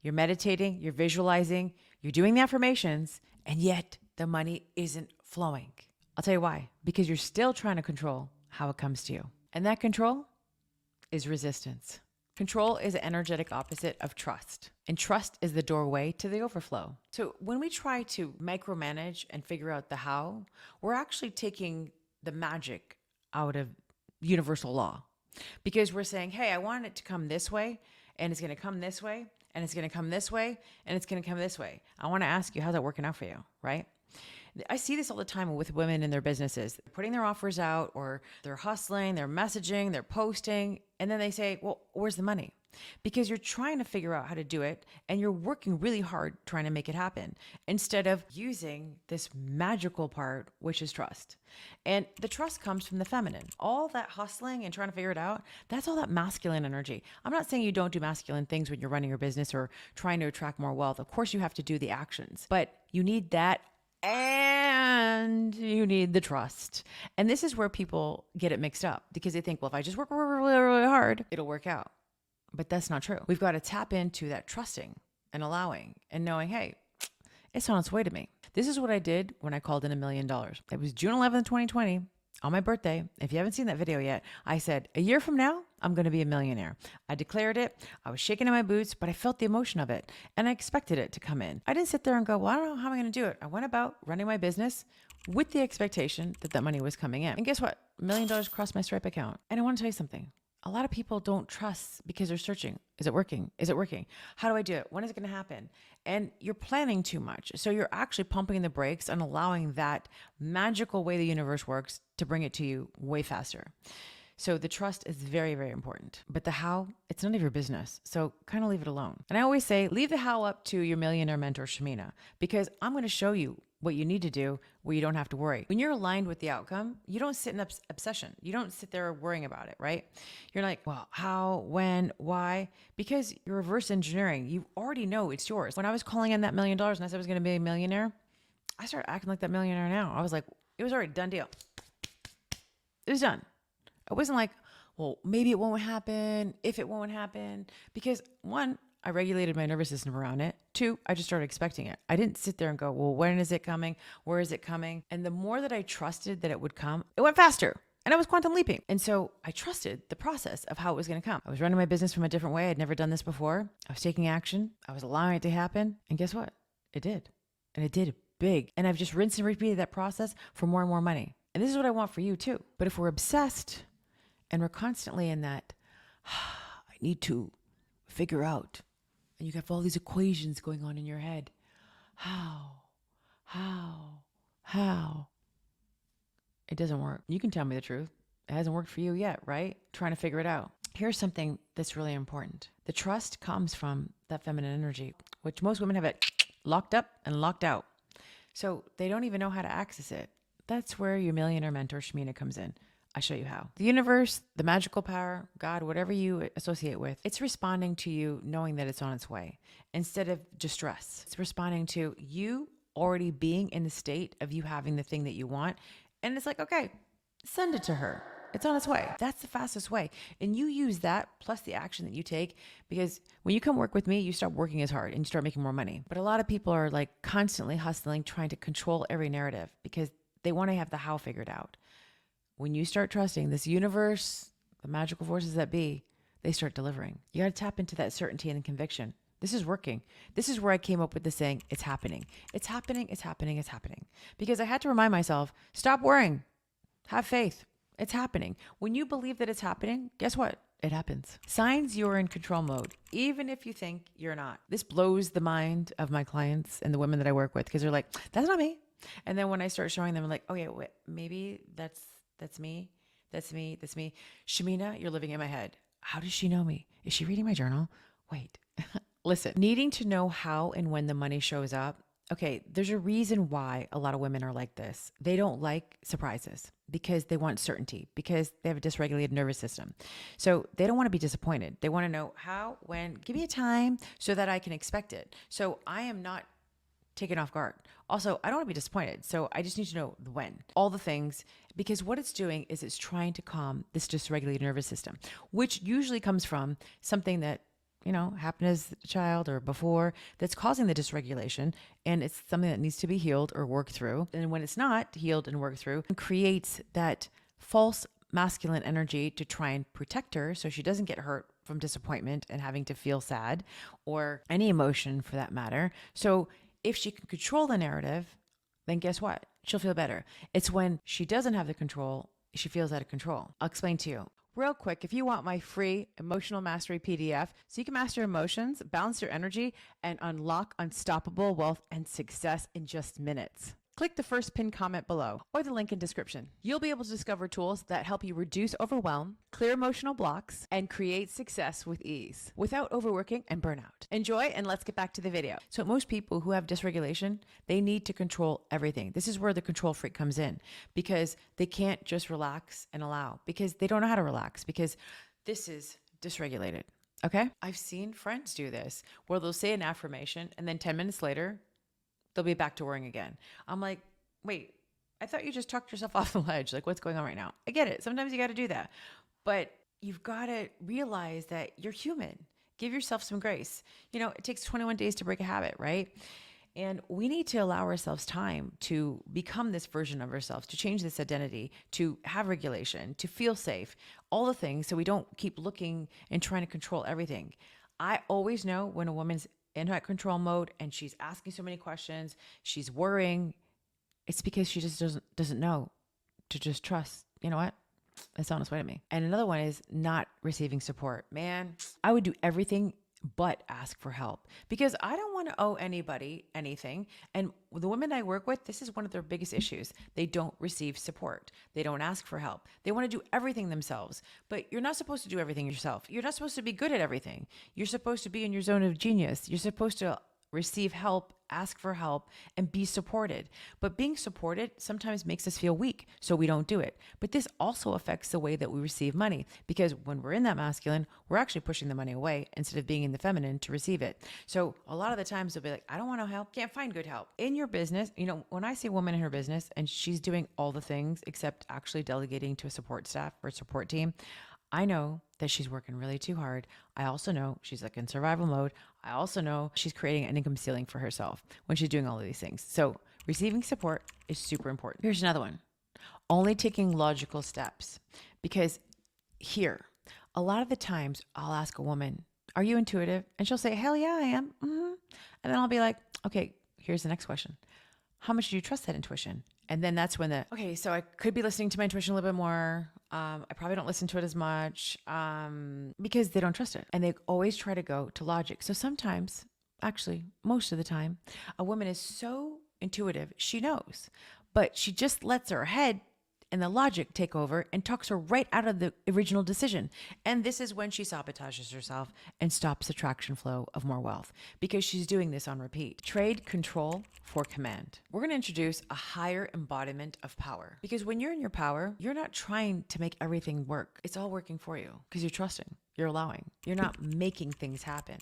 You're meditating, you're visualizing, you're doing the affirmations, and yet the money isn't flowing. I'll tell you why. Because you're still trying to control how it comes to you. And that control is resistance. Control is the energetic opposite of trust. And trust is the doorway to the overflow. So when we try to micromanage and figure out the how, we're actually taking the magic out of universal law. Because we're saying, hey, I want it to come this way, and it's going to come this way, and it's going to come this way, and it's going to come this way. I want to ask you, how's that working out for you, right? I see this all the time with women in their businesses. They're putting their offers out, or they're hustling, they're messaging, they're posting, and then they say, well, where's the money? Because you're trying to figure out how to do it, and you're working really hard trying to make it happen instead of using this magical part, which is trust. And the trust comes from the feminine. All that hustling and trying to figure it out, that's all that masculine energy. I'm not saying you don't do masculine things when you're running your business or trying to attract more wealth. Of course, you have to do the actions, but you need that, and you need the trust. And this is where people get it mixed up, because they think, well, if I just work really, really hard, it'll work out. But that's not true. We've got to tap into that trusting and allowing and knowing, hey, it's on its way to me. This is what I did when I called in $1 million. It was June 11th, 2020, on my birthday. If you haven't seen that video yet, I said, a year from now, I'm going to be a millionaire. I declared it. I was shaking in my boots, but I felt the emotion of it, and I expected it to come in. I didn't sit there and go, well, I don't know how I'm going to do it. I went about running my business with the expectation that that money was coming in. And guess what? $1 million crossed my Stripe account. And I want to tell you something. A lot of people don't trust because they're searching. Is it working? Is it working? How do I do it? When is it going to happen? And you're planning too much. So you're actually pumping the brakes and allowing that magical way the universe works to bring it to you way faster. So the trust is very, very important. But the how, it's none of your business. So kind of leave it alone. And I always say, leave the how up to your millionaire mentor, Shamina, because I'm going to show you what you need to do where you don't have to worry. When you're aligned with the outcome, you don't sit in obsession. You don't sit there worrying about it, right? You're like, well, how, when, why? Because you're reverse engineering. You already know it's yours. When I was calling in that $1 million and I said I was going to be a millionaire, I started acting like that millionaire now. I was like, it was already done deal. It was done. It wasn't like, well, maybe it won't happen, if it won't happen. Because one, I regulated my nervous system around it. Two, I just started expecting it. I didn't sit there and go, well, when is it coming? Where is it coming? And the more that I trusted that it would come, it went faster. And I was quantum leaping. And so I trusted the process of how it was going to come. I was running my business from a different way. I'd never done this before. I was taking action. I was allowing it to happen. And guess what? It did. And it did big. And I've just rinsed and repeated that process for more and more money. And this is what I want for you too. But if we're obsessed and we're constantly in that, I need to figure out, and you have all these equations going on in your head. How? It doesn't work. You can tell me the truth. It hasn't worked for you yet, right? Trying to figure it out. Here's something that's really important. The trust comes from that feminine energy, which most women have it locked up and locked out. So they don't even know how to access it. That's where your millionaire mentor, Shamina, comes in. I show you how. The universe, the magical power, God, whatever you associate with, it's responding to you knowing that it's on its way instead of distress. It's responding to you already being in the state of you having the thing that you want. And it's like, okay, send it to her. It's on its way. That's the fastest way. And you use that plus the action that you take, because when you come work with me, you start working as hard and you start making more money. But a lot of people are like constantly hustling, trying to control every narrative because they want to have the how figured out. When you start trusting this universe, the magical forces that be, they start delivering. You got to tap into that certainty and conviction. This is working. This is where I came up with the saying, it's happening. It's happening, it's happening, it's happening. Because I had to remind myself, stop worrying. Have faith. It's happening. When you believe that it's happening, guess what? It happens. Signs you're in control mode, even if you think you're not. This blows the mind of my clients and the women that I work with, because they're like, that's not me. And then when I start showing them, I'm like, okay, wait, maybe that's me. Shamina, you're living in my head. How does she know me? Is she reading my journal? Wait, listen, needing to know how and when the money shows up. Okay, there's a reason why a lot of women are like this. They don't like surprises because they want certainty, because they have a dysregulated nervous system. So they don't want to be disappointed. They want to know how, when, give me a time so that I can expect it. So I am not taken off guard. Also, I don't want to be disappointed. So I just need to know the when, all the things, because what it's doing is it's trying to calm this dysregulated nervous system, which usually comes from something that happened as a child or before that's causing the dysregulation. And it's something that needs to be healed or worked through. And when it's not healed and worked through, it creates that false masculine energy to try and protect her so she doesn't get hurt from disappointment and having to feel sad or any emotion for that matter. So if she can control the narrative, then guess what? She'll feel better. It's when she doesn't have the control, she feels out of control. I'll explain to you. Real quick, if you want my free emotional mastery PDF so you can master your emotions, balance your energy, and unlock unstoppable wealth and success in just minutes, click the first pinned comment below or the link in description. You'll be able to discover tools that help you reduce overwhelm, clear emotional blocks, and create success with ease without overworking and burnout. Enjoy, and let's get back to the video. So most people who have dysregulation, they need to control everything. This is where the control freak comes in, because they can't just relax and allow, because they don't know how to relax, because this is dysregulated. Okay? I've seen friends do this where they'll say an affirmation and then 10 minutes later, they'll be back to worrying again. I'm like, wait, I thought you just talked yourself off the ledge. Like, what's going on right now? I get it. Sometimes you got to do that. But you've got to realize that you're human. Give yourself some grace. It takes 21 days to break a habit, right? And we need to allow ourselves time to become this version of ourselves, to change this identity, to have regulation, to feel safe, all the things, so we don't keep looking and trying to control everything. I always know when a woman's in that control mode and she's asking so many questions, she's worrying, it's because she just doesn't know to just trust. You know what? It's on its way to me. And another one is not receiving support. Man, I would do everything but ask for help, because I don't want to owe anybody anything. And the women I work with, this is one of their biggest issues. They don't receive support. They don't ask for help. They want to do everything themselves, but you're not supposed to do everything yourself. You're not supposed to be good at everything. You're supposed to be in your zone of genius. You're supposed to receive help, ask for help, and be supported. But being supported sometimes makes us feel weak, so we don't do it. But this also affects the way that we receive money, because when we're in that masculine, we're actually pushing the money away instead of being in the feminine to receive it. So a lot of the times they'll be like, I don't want no help, can't find good help. In your business, when I see a woman in her business and she's doing all the things except actually delegating to a support staff or support team, I know that she's working really too hard. I also know she's like in survival mode. I also know she's creating an income ceiling for herself when she's doing all of these things. So receiving support is super important. Here's another one. Only taking logical steps. Because here, a lot of the times I'll ask a woman, are you intuitive? And she'll say, hell yeah, I am. Mm-hmm. And then I'll be like, okay, here's the next question. How much do you trust that intuition? And then that's when so I could be listening to my intuition a little bit more. I probably don't listen to it as much because they don't trust it. And they always try to go to logic. So sometimes, actually, most of the time, a woman is so intuitive, she knows, but she just lets her head and the logic take over and talks her right out of the original decision. And this is when she sabotages herself and stops the traction flow of more wealth, because she's doing this on repeat. Trade control for command. We're going to introduce a higher embodiment of power, because when you're in your power, you're not trying to make everything work. It's all working for you because you're trusting, you're allowing, you're not making things happen.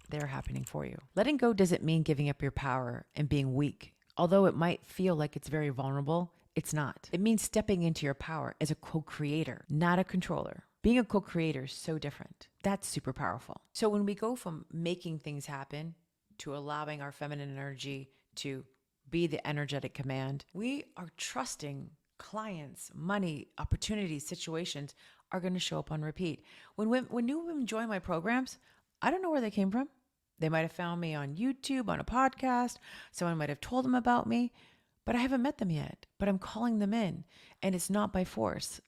They're happening for you. Letting go doesn't mean giving up your power and being weak. Although it might feel like it's very vulnerable, it's not. It means stepping into your power as a co-creator, not a controller. Being a co-creator is so different. That's super powerful. So when we go from making things happen to allowing our feminine energy to be the energetic command, we are trusting clients, money, opportunities, situations are going to show up on repeat. When new women join my programs, I don't know where they came from. They might have found me on YouTube, on a podcast. Someone might have told them about me. But I haven't met them yet, but I'm calling them in, and it's not by force.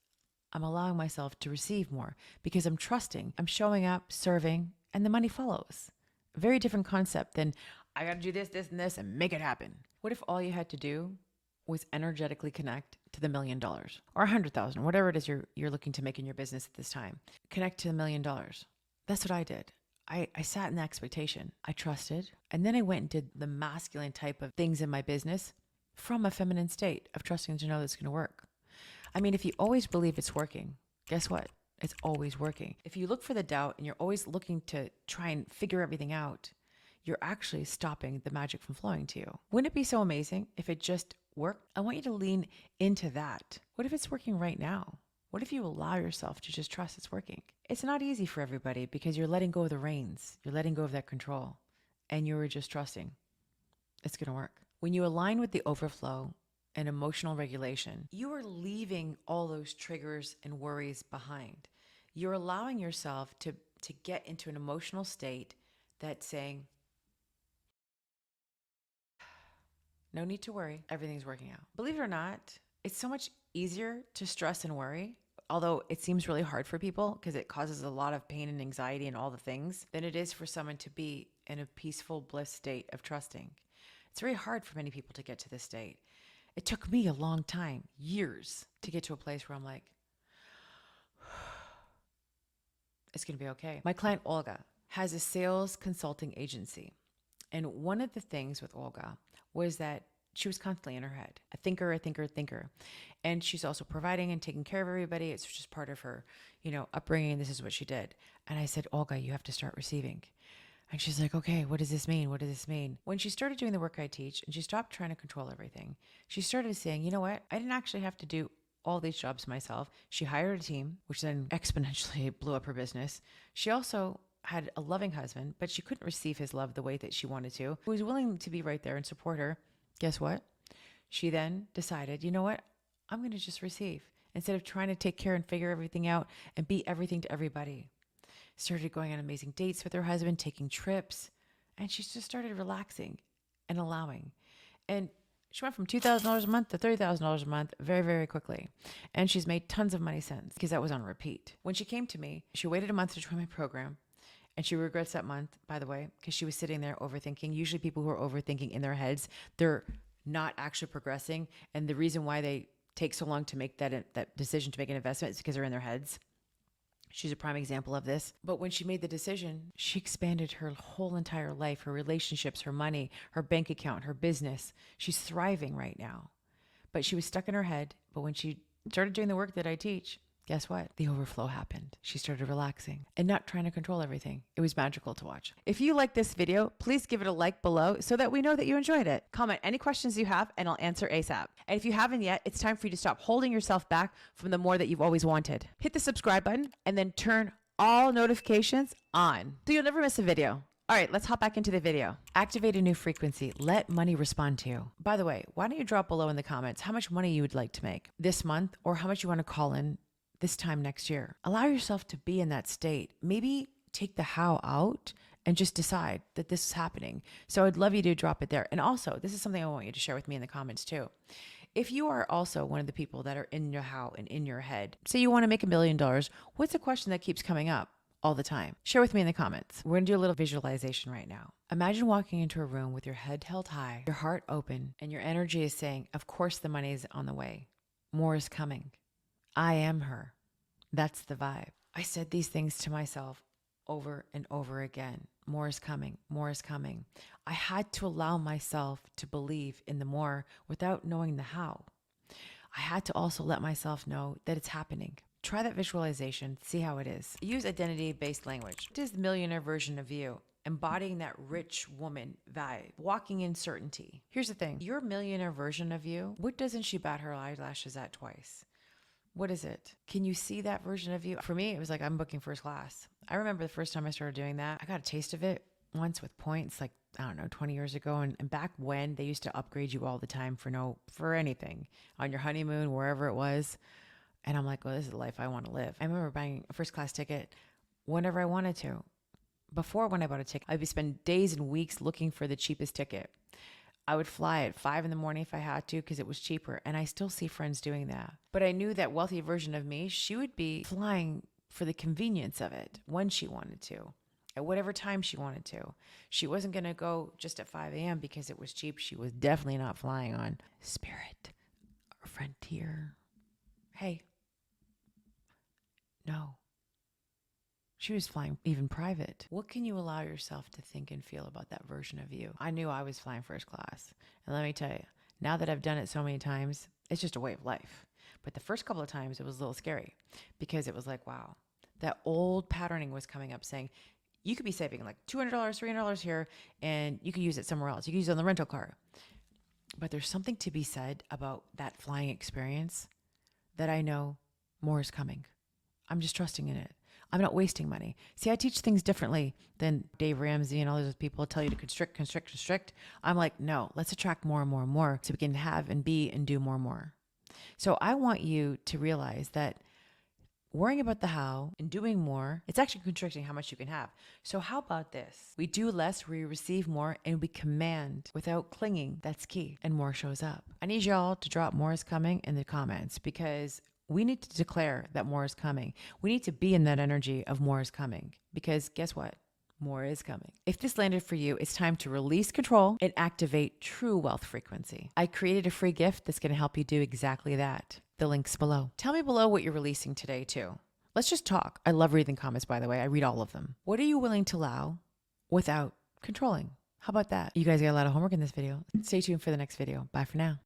I'm allowing myself to receive more because I'm trusting, I'm showing up, serving, and the money follows. A very different concept than I got to do this, this, and this and make it happen. What if all you had to do was energetically connect to the $1 million or 100,000, whatever it is you're looking to make in your business at this time? Connect to the $1 million. That's what I did. I sat in the expectation. I trusted, and then I went and did the masculine type of things in my business from a feminine state of trusting to know that it's going to work. I mean, if you always believe it's working, guess what? It's always working. If you look for the doubt and you're always looking to try and figure everything out, you're actually stopping the magic from flowing to you. Wouldn't it be so amazing if it just worked? I want you to lean into that. What if it's working right now? What if you allow yourself to just trust it's working? It's not easy for everybody because you're letting go of the reins. You're letting go of that control and you're just trusting it's going to work. When you align with the overflow and emotional regulation, you are leaving all those triggers and worries behind. You're allowing yourself to get into an emotional state that's saying, no need to worry, everything's working out. Believe it or not, it's so much easier to stress and worry, although it seems really hard for people because it causes a lot of pain and anxiety and all the things, than it is for someone to be in a peaceful bliss state of trusting. It's very hard for many people to get to this state. It took me a long time, years, to get to a place where I'm like, it's going to be okay. My client Olga has a sales consulting agency. And one of the things with Olga was that she was constantly in her head, a thinker, a thinker, a thinker. And she's also providing and taking care of everybody. It's just part of her, upbringing. This is what she did. And I said, Olga, you have to start receiving. And she's like, okay, what does this mean? What does this mean? When she started doing the work I teach and she stopped trying to control everything, she started saying, you know what? I didn't actually have to do all these jobs myself. She hired a team, which then exponentially blew up her business. She also had a loving husband, but she couldn't receive his love the way that she wanted to. He was willing to be right there and support her. Guess what? She then decided, you know what? I'm going to just receive instead of trying to take care and figure everything out and be everything to everybody. Started going on amazing dates with her husband, taking trips, and she just started relaxing and allowing. And she went from $2,000 a month to $30,000 a month very, very quickly. And she's made tons of money since because that was on repeat. When she came to me, she waited a month to join my program. And she regrets that month, by the way, because she was sitting there overthinking. Usually people who are overthinking in their heads, they're not actually progressing. And the reason why they take so long to make that decision to make an investment is because they're in their heads. She's a prime example of this. But when she made the decision, she expanded her whole entire life, her relationships, her money, her bank account, her business. She's thriving right now. But she was stuck in her head. But when she started doing the work that I teach, guess what? The overflow happened. She started relaxing and not trying to control everything. It was magical to watch. If you like this video, please give it a like below so that we know that you enjoyed it. Comment any questions you have and I'll answer ASAP. And if you haven't yet, it's time for you to stop holding yourself back from the more that you've always wanted. Hit the subscribe button and then turn all notifications on so you'll never miss a video. All right, let's hop back into the video. Activate a new frequency. Let money respond to you. By the way, why don't you drop below in the comments how much money you would like to make this month or how much you want to call in this time next year. Allow yourself to be in that state. Maybe take the how out and just decide that this is happening. So I'd love you to drop it there. And also, this is something I want you to share with me in the comments too. If you are also one of the people that are in your how and in your head, say you want to make $1 million, what's a question that keeps coming up all the time? Share with me in the comments. We're going to do a little visualization right now. Imagine walking into a room with your head held high, your heart open, and your energy is saying, of course the money is on the way. More is coming. I am her. That's the vibe. I said these things to myself over and over again. More is coming. More is coming. I had to allow myself to believe in the more without knowing the how. I had to also let myself know that it's happening. Try that visualization. See how it is. Use identity-based language. What is the millionaire version of you? Embodying that rich woman vibe, walking in certainty. Here's the thing. Your millionaire version of you, what doesn't she bat her eyelashes at twice? What is it? Can you see that version of you? For me, it was like, I'm booking first class. I remember the first time I started doing that, I got a taste of it once with points, like, I don't know, 20 years ago. And back when they used to upgrade you all the time for anything on your honeymoon, wherever it was. And I'm like, well, this is the life I want to live. I remember buying a first class ticket whenever I wanted to. Before, when I bought a ticket, I'd be spending days and weeks looking for the cheapest ticket. I would fly at 5 a.m. if I had to because it was cheaper. And I still see friends doing that. But I knew that wealthy version of me, she would be flying for the convenience of it when she wanted to, at whatever time she wanted to. She wasn't going to go just at 5 a.m. because it was cheap. She was definitely not flying on Spirit or Frontier. Hey, no. She was flying even private. What can you allow yourself to think and feel about that version of you? I knew I was flying first class. And let me tell you, now that I've done it so many times, it's just a way of life. But the first couple of times it was a little scary because it was like, wow, that old patterning was coming up saying, you could be saving like $200, $300 here, and you could use it somewhere else. You could use it on the rental car. But there's something to be said about that flying experience that I know more is coming. I'm just trusting in it. I'm not wasting money. See, I teach things differently than Dave Ramsey and all those people tell you to constrict, constrict, constrict. I'm like, no, let's attract more and more and more so we can have and be and do more and more. So I want you to realize that worrying about the how and doing more, it's actually constricting how much you can have. So how about this? We do less, we receive more, and we command without clinging. That's key. And more shows up. I need y'all to drop more is coming in the comments, because we need to declare that more is coming. We need to be in that energy of more is coming, because guess what? More is coming. If this landed for you, it's time to release control and activate true wealth frequency. I created a free gift that's going to help you do exactly that. The link's below. Tell me below what you're releasing today too. Let's just talk. I love reading comments, by the way. I read all of them. What are you willing to allow without controlling? How about that? You guys got a lot of homework in this video. Stay tuned for the next video. Bye for now.